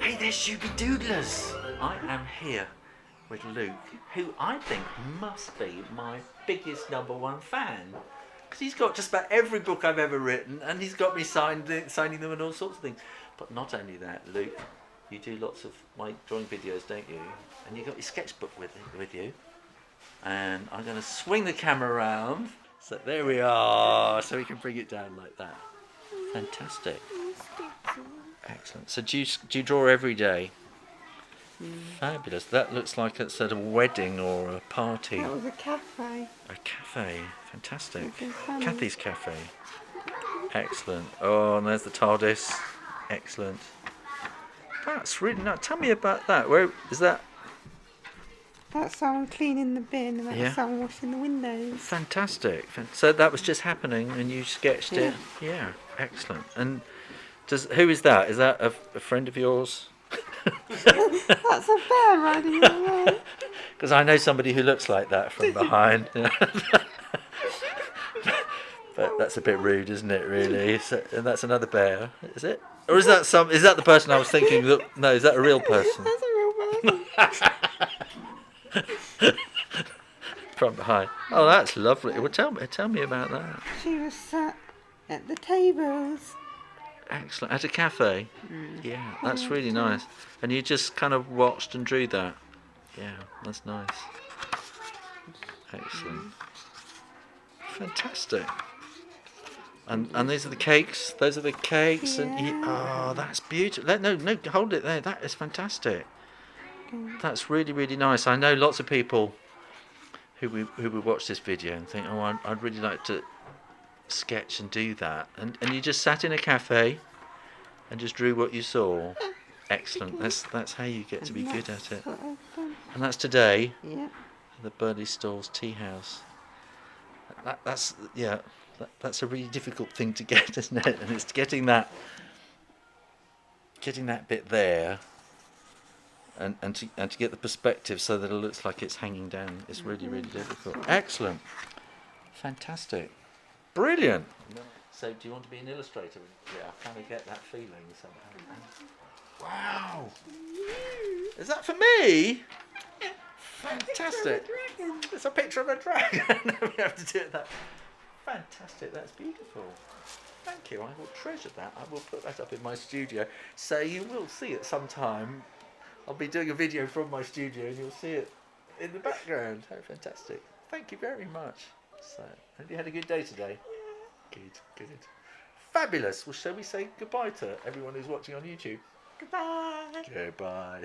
Hey there, Shooby Doodlers! I am here with Luke, who I think must be my biggest #1 fan. Because he's got just about every book I've ever written, and he's got me signing them and all sorts of things. But not only that, Luke, you do lots of my drawing videos, don't you? And you've got your sketchbook with you. And I'm going to swing the camera around. So there we are, so we can bring it down like that. Fantastic. Excellent. So do you draw every day? Fabulous. That looks like it's at a wedding or a party. That was a cafe. A cafe. Fantastic. Kathy's cafe. Excellent. Oh, and there's the TARDIS. Excellent. That's really nice. Tell me about that. Where is that? That's someone cleaning the bin and that's someone washing the windows. Fantastic. So that was just happening and you sketched it? Yeah. Excellent. And who is that? Is that a friend of yours? That's a bear riding away. Because I know somebody who looks like that from behind. But that's a bit rude, isn't it? Really. So, and that's another bear, is it? Or is that the person I was thinking? No, is that a real person? That's a real person. From behind. Oh, that's lovely. Well, tell me about that. She was sat at the tables. Excellent. At a cafe? Yeah, that's really nice. And you just kind of watched and drew that? Yeah, that's nice. Excellent. Fantastic. And these are the cakes? Those are the cakes? And oh, that's beautiful. No, hold it there. That is fantastic. That's really, really nice. I know lots of people who would watch this video and think, oh, I'd really like to sketch and do that, and you just sat in a cafe and just drew what you saw. Excellent. That's how you get to be good at it. And that's today. Yeah. The Burley Stalls Tea House. That's a really difficult thing to get, isn't it? And it's getting that bit there, and to get the perspective so that it looks like it's hanging down. It's really, really difficult. Excellent. Fantastic. Brilliant. So, do you want to be an illustrator? Yeah, I kind of get that feeling somehow. Wow. Is that for me? Fantastic. It's a picture of a dragon. We have to do it that. Fantastic. That's beautiful. Thank you. I will treasure that. I will put that up in my studio. So you will see it sometime. I'll be doing a video from my studio, and you'll see it in the background. How fantastic. Thank you very much. So, have you had a good day today? Good. Fabulous. Well, shall we say goodbye to everyone who's watching on YouTube? Goodbye.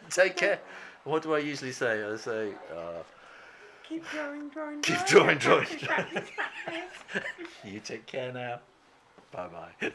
Take care. What do I usually say? I say, keep drawing. Keep drawing. You take care now. Bye-bye.